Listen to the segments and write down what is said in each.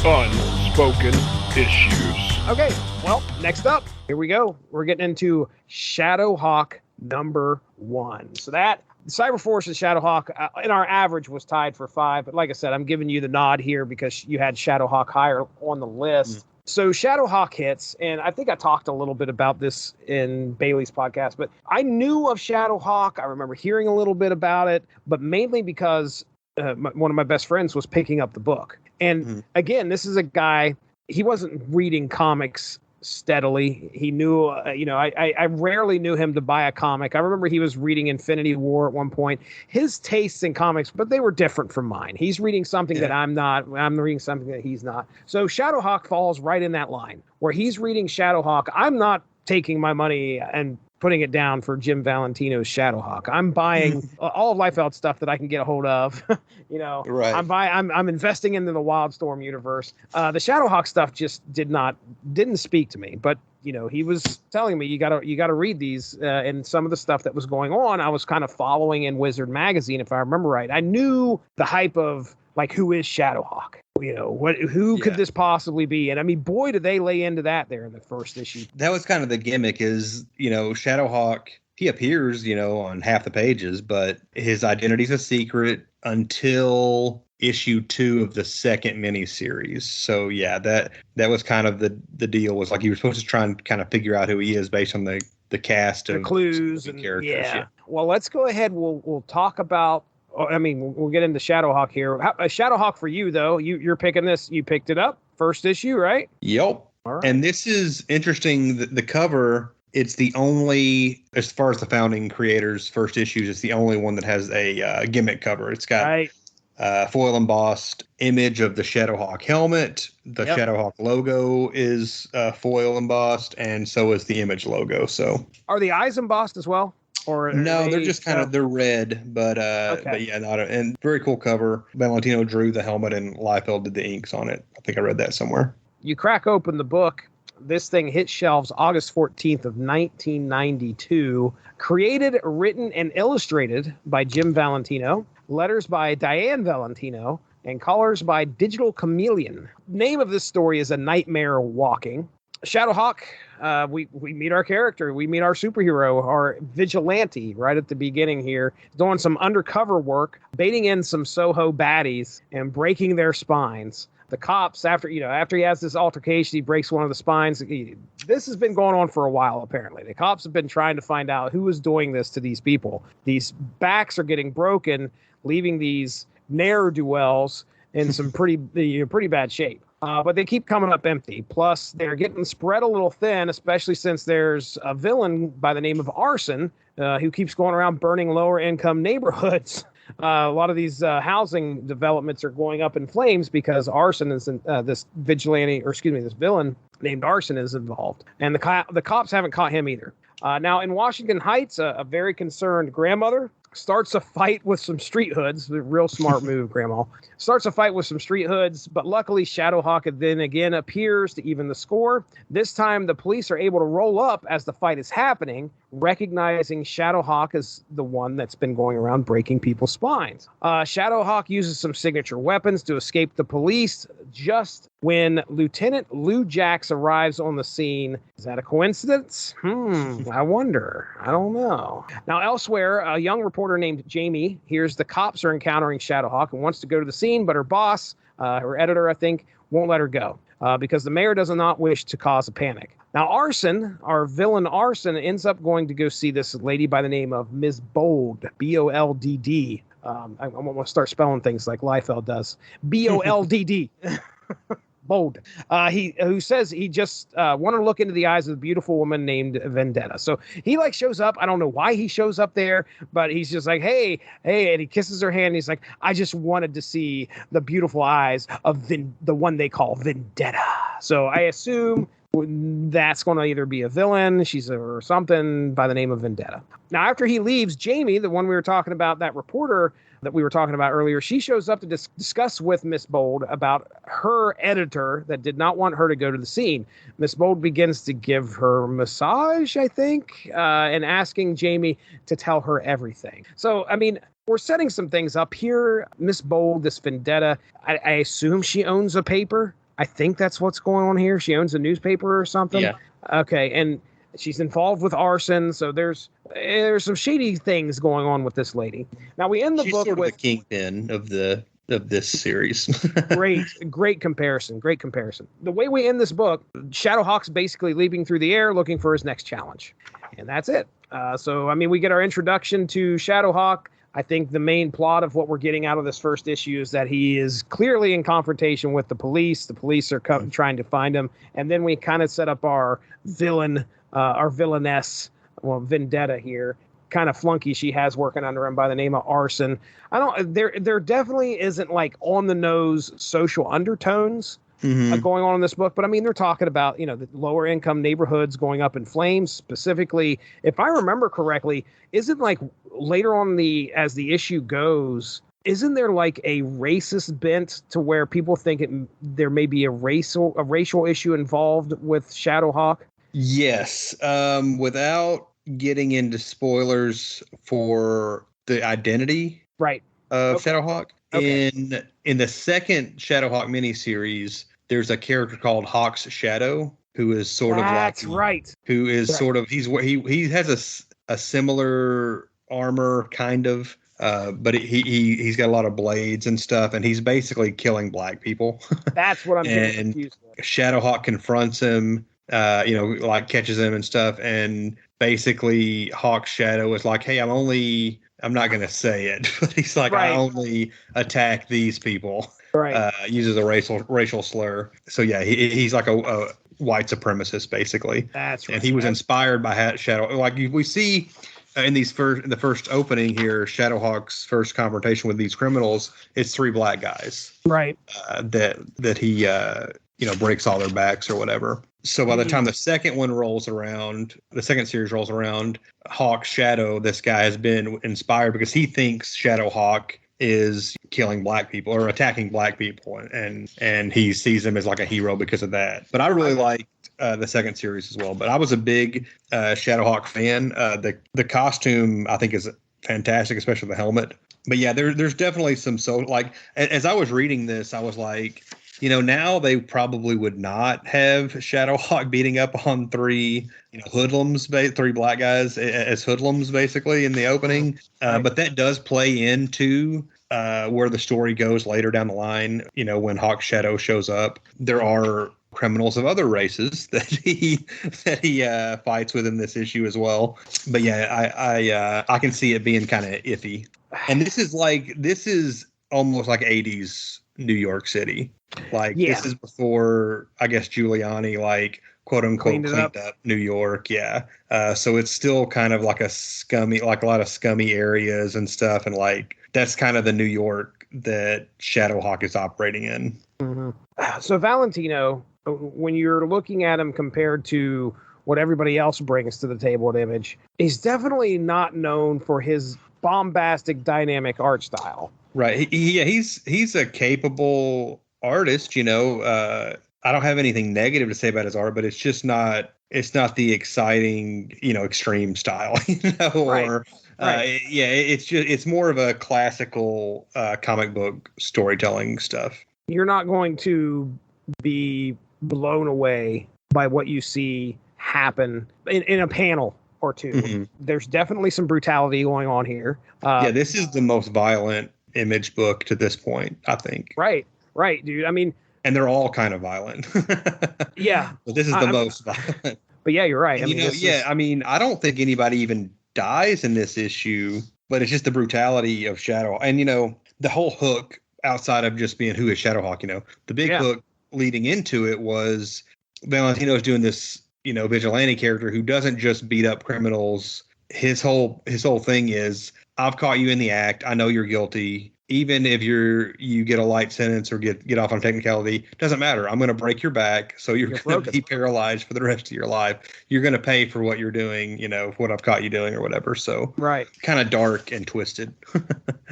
Unspoken Issues. Okay, well, next up, here we go. We're getting into Shadowhawk #1. So that Cyberforce and Shadowhawk in our average was tied for 5. But like I said, I'm giving you the nod here because you had Shadowhawk higher on the list. So Shadowhawk hits, and I think I talked a little bit about this in Bailey's podcast, but I knew of Shadowhawk. I remember hearing a little bit about it, but mainly because one of my best friends was picking up the book. And again, this is a guy, he wasn't reading comics steadily. He knew, I rarely knew him to buy a comic. I remember he was reading Infinity War at one point. His tastes in comics, but they were different from mine. He's reading something that I'm not. I'm reading something that he's not. So Shadowhawk falls right in that line where he's reading Shadowhawk. I'm not taking my money and putting it down for Jim Valentino's Shadowhawk. I'm buying all of Liefeld stuff that I can get a hold of. Right. I'm investing into the Wildstorm universe. The Shadowhawk stuff just didn't speak to me. But he was telling me you gotta read these. And some of the stuff that was going on, I was kind of following in Wizard magazine, if I remember right. I knew the hype of like, who is Shadowhawk? Who could this possibly be? And I mean, boy, did they lay into that there in the first issue. That was kind of the gimmick is, Shadowhawk, he appears, on half the pages, but his identity's a secret until issue 2 of the second miniseries. So yeah, that was kind of the deal, was like you were supposed to try and kind of figure out who he is based on the cast of clues and characters. Yeah. Well, let's go ahead. We'll talk about. I mean, we'll get into Shadowhawk here. Shadowhawk for you, though. You're picking this. You picked it up. First issue, right? Yep. All right. And this is interesting. The cover, it's the only, as far as the founding creators' first issues, it's the only one that has a gimmick cover. It's got foil embossed image of the Shadowhawk helmet. The Shadowhawk logo is foil embossed, and so is the Image logo. So, are the eyes embossed as well? Or no, they're just kind of, they're red, but yeah, and very cool cover. Valentino drew the helmet and Liefeld did the inks on it. I think I read that somewhere. You crack open the book. This thing hit shelves August 14th of 1992. Created, written, and illustrated by Jim Valentino. Letters by Diane Valentino. And colors by Digital Chameleon. Name of this story is A Nightmare Walking. Shadowhawk, we meet our character. We meet our superhero, our vigilante, right at the beginning here, doing some undercover work, baiting in some Soho baddies and breaking their spines. The cops, after he has this altercation, he breaks one of the spines. This has been going on for a while, apparently. The cops have been trying to find out who is doing this to these people. These backs are getting broken, leaving these ne'er-do-wells in some pretty bad shape. But they keep coming up empty. Plus, they're getting spread a little thin, especially since there's a villain by the name of Arson who keeps going around burning lower-income neighborhoods. A lot of these housing developments are going up in flames because Arson is this villain named Arson is involved. And the cops haven't caught him either. Now, in Washington Heights, a very concerned grandmother starts a fight with some street hoods. A real smart move, Grandma. Starts a fight with some street hoods, but luckily Shadowhawk then again appears to even the score. This time the police are able to roll up as the fight is happening, recognizing Shadowhawk as the one that's been going around breaking people's spines. Shadowhawk uses some signature weapons to escape the police just when Lieutenant Lou Jax arrives on the scene. Is that a coincidence? I wonder. I don't know. Now, elsewhere, a young reporter named Jamie hears the cops are encountering Shadowhawk and wants to go to the scene, but her boss, her editor, I think, won't let her go because the mayor does not wish to cause a panic. Now, Arson, our villain Arson, ends up going to go see this lady by the name of Ms. Bold, B-O-L-D-D. I'm going to start spelling things like Liefeld does. B-O-L-D-D. Bold. Who says he just wanted to look into the eyes of a beautiful woman named Vendetta. So he shows up. I don't know why he shows up there, but he's just like, hey, and he kisses her hand. And he's like, I just wanted to see the beautiful eyes of the one they call Vendetta. So I assume that's going to either be a villain, or something by the name of Vendetta. Now, after he leaves, Jamie, the one we were talking about, that reporter that we were talking about earlier, she shows up to discuss with Miss Bold about her editor that did not want her to go to the scene. Miss Bold begins to give her massage, I think, and asking Jamie to tell her everything. So, I mean, we're setting some things up here. Miss Bold, this Vendetta, I assume she owns a paper. I think that's what's going on here. She owns a newspaper or something. Yeah. Okay, and she's involved with arson, so there's some shady things going on with this lady. Now we end the She's book sort of with the kingpin of this series. great comparison. The way we end this book, Shadowhawk's basically leaping through the air looking for his next challenge, and that's it. So I mean, we get our introduction to Shadowhawk. I think the main plot of what we're getting out of this first issue is that he is clearly in confrontation with the police. The police are trying to find him. And then we kind of set up our villainess, vendetta here. Kind of flunky she has working under him by the name of Arson. There definitely isn't like on the nose social undertones going on in this book. But I mean, they're talking about, the lower income neighborhoods going up in flames. Specifically, if I remember correctly, isn't like later on as the issue goes, isn't there like a racist bent to where people think there may be a racial issue involved with Shadowhawk? Yes. Without getting into spoilers for the identity of Shadowhawk. Okay. In the second Shadowhawk miniseries, there's a character called Hawk's Shadow who is sort of who is sort of he has a similar armor kind of, but he's got a lot of blades and stuff, and he's basically killing black people. That's what I'm getting confused with. Shadowhawk confronts him, catches him and stuff, and basically Hawk's Shadow is like, hey, I'm not going to say it, but he's like, I only attack these people. Right. Uses a racial slur. So yeah, he's like a white supremacist basically. That's right. And he was inspired by Shadow. Like we see in the first opening here, Shadowhawk's first confrontation with these criminals, it's 3 black guys. Right. That he breaks all their backs or whatever. So by the time the second series rolls around, Hawk's Shadow, this guy has been inspired because he thinks Shadowhawk is killing black people or attacking black people, and he sees him as like a hero because of that. But I really liked the second series as well. But I was a big Shadowhawk fan. The costume I think is fantastic, especially the helmet. But yeah, there's definitely some as I was reading this, I was like, now they probably would not have Shadowhawk beating up on 3 hoodlums, 3 black guys as hoodlums, basically in the opening. But that does play into where the story goes later down the line. When Hawk's Shadow shows up, there are criminals of other races that he fights with in this issue as well. But yeah, I can see it being kind of iffy. And this is almost like 80s New York City. This is before, I guess, Giuliani, quote unquote, cleaned up New York. Yeah. So it's still kind of like a lot of scummy areas and stuff. And that's kind of the New York that Shadowhawk is operating in. Mm-hmm. So Valentino, when you're looking at him compared to what everybody else brings to the table at Image, he's definitely not known for his bombastic, dynamic art style. Right. He's a capable artist, I don't have anything negative to say about his art, but it's just not the exciting, extreme style, it's more of a classical comic book storytelling stuff. You're not going to be blown away by what you see happen in a panel or two. Mm-hmm. There's definitely some brutality going on here. This is the most violent Image book to this point, I think. Right, dude. I mean, and they're all kind of violent. Yeah, but this is the most violent. But yeah, you're right. And I don't think anybody even dies in this issue, but it's just the brutality of Shadow. And the whole hook, outside of just being who is Shadowhawk, the big hook leading into it was Valentino's doing this, vigilante character who doesn't just beat up criminals. His whole thing is, I've caught you in the act. I know you're guilty. Even if you get a light sentence or get off on technicality, doesn't matter. I'm going to break your back, so you're going to be paralyzed for the rest of your life. You're going to pay for what you're doing, what I've caught you doing or whatever. So kind of dark and twisted.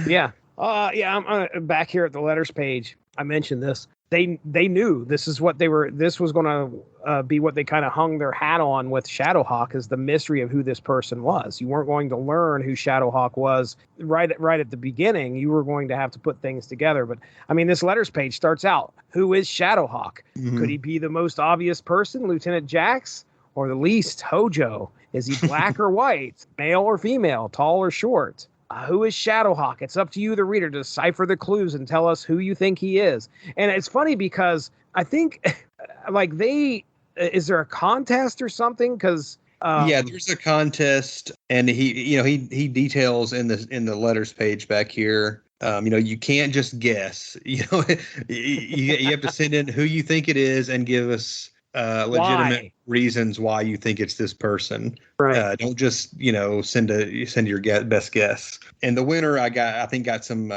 Yeah. Yeah, I'm back here at the letters page. I mentioned this. They knew this is what they were. This was going to be what they kind of hung their hat on with Shadowhawk, is the mystery of who this person was. You weren't going to learn who Shadowhawk was right at the beginning. You were going to have to put things together. But I mean, this letters page starts out: who is Shadowhawk? Mm-hmm. Could he be the most obvious person, Lieutenant Jax, or the least, Hojo? Is he black or white, male or female, tall or short? Who is Shadowhawk? It's up to you, the reader, to decipher the clues and tell us who you think he is. And it's funny because I think, is there a contest or something? Because yeah, there's a contest, and he details in the letters page back here. You can't just guess. You have to send in who you think it is and give us legitimate reasons why you think it's this person. Right. Don't just send your best guess. And the winner, I think got some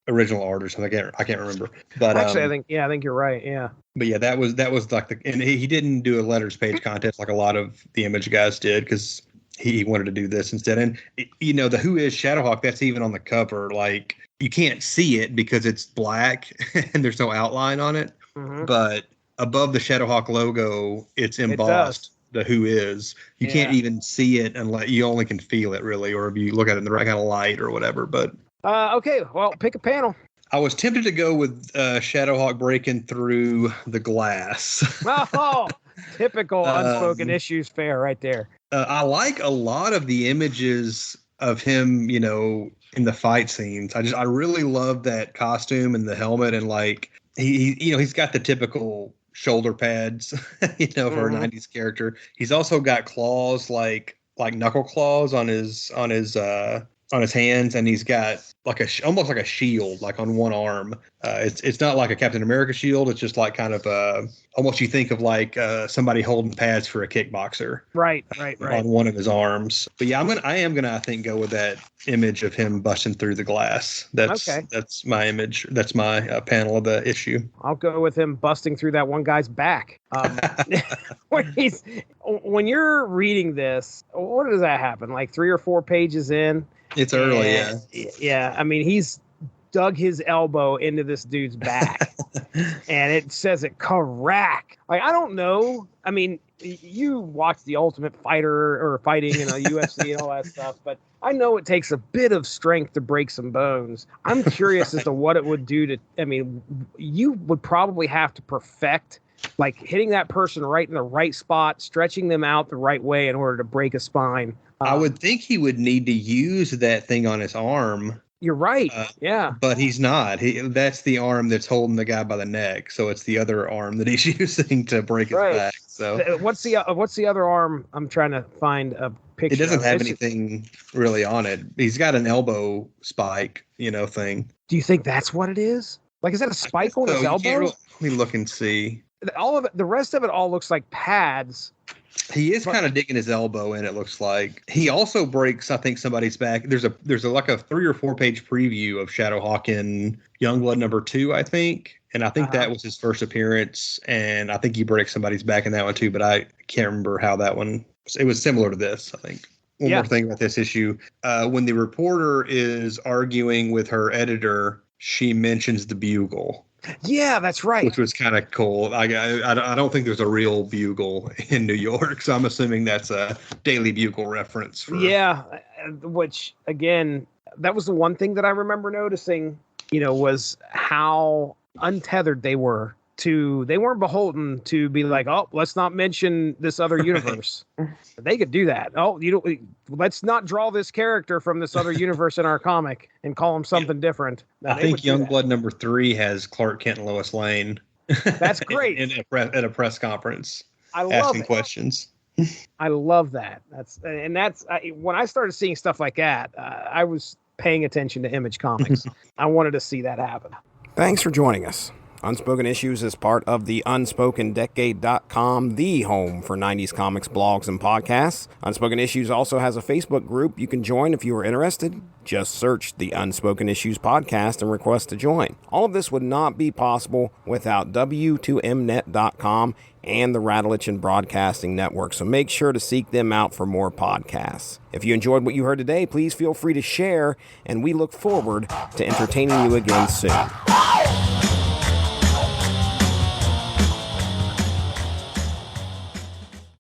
original art or something. I can't remember. But actually, I think you're right. Yeah. But yeah, that was like and he didn't do a letters page contest like a lot of the Image guys did, because he wanted to do this instead. And the Who is Shadowhawk, that's even on the cover. Like, you can't see it because it's black and there's no outline on it. Mm-hmm. But above the Shadowhawk logo, it's embossed. The Who is. You can't even see it unless you only can feel it, really, or if you look at it in the right kind of light or whatever. But okay, well, pick a panel. I was tempted to go with Shadowhawk breaking through the glass. Oh, typical Unspoken Issues fare right there. I like a lot of the images of him, in the fight scenes. I really love that costume and the helmet, and like he's got the typical shoulder pads, for a 90s character. He's also got claws, like knuckle claws on his hands, and he's got like almost like a shield, like on one arm. It's not like a Captain America shield. It's just like kind of almost, you think of like somebody holding pads for a kickboxer. Right. On one of his arms. But yeah, I am gonna I think go with that image of him busting through the glass. That's my image. That's my panel of the issue. I'll go with him busting through that one guy's back. When you're reading this, what does that happen? Like 3 or 4 pages in? It's early, yeah. Yeah, I mean, he's dug his elbow into this dude's back, and it says it crack. Like, I don't know. I mean, you watch The Ultimate Fighter or fighting in UFC and all that stuff, but I know it takes a bit of strength to break some bones. I'm curious as to what it would do to. I mean, you would probably have to perfect, like, hitting that person right in the right spot, stretching them out the right way in order to break a spine. I would think he would need to use that thing on his arm. You're right. Yeah. But he's not. That's the arm that's holding the guy by the neck. So it's the other arm that he's using to break his back. So what's the other arm? I'm trying to find a picture. It doesn't have anything really on it. He's got an elbow spike, thing. Do you think that's what it is? Like, is that a spike on his elbow? Let me look and see. All of it, the rest of it all looks like pads. He is kind of digging his elbow in, it looks like. He also breaks, I think, somebody's back. There's like a 3 or 4 page preview of Shadowhawk in Youngblood #2, I think. And I think that was his first appearance. And I think he breaks somebody's back in that one too, but I can't remember how that one. It was similar to this, I think. One more thing about this issue. When the reporter is arguing with her editor, she mentions the bugle. Yeah, that's right. Which was kind of cool. I don't think there's a real bugle in New York, so I'm assuming that's a Daily Bugle reference. Yeah, which, again, that was the one thing that I remember noticing, was how untethered they were. They weren't beholden to be like, oh, let's not mention this other universe. They could do that. Oh, let's not draw this character from this other universe in our comic and call him something different. I think Youngblood #3 has Clark Kent and Lois Lane. That's great. at a press conference, asking questions. I love that. That's when I started seeing stuff like that, I was paying attention to Image Comics. I wanted to see that happen. Thanks for joining us. Unspoken Issues is part of the UnspokenDecade.com, the home for 90s comics, blogs, and podcasts. Unspoken Issues also has a Facebook group you can join if you are interested. Just search the Unspoken Issues podcast and request to join. All of this would not be possible without W2Mnet.com and the Rattleitch Broadcasting Network, so make sure to seek them out for more podcasts. If you enjoyed what you heard today, please feel free to share, and we look forward to entertaining you again soon.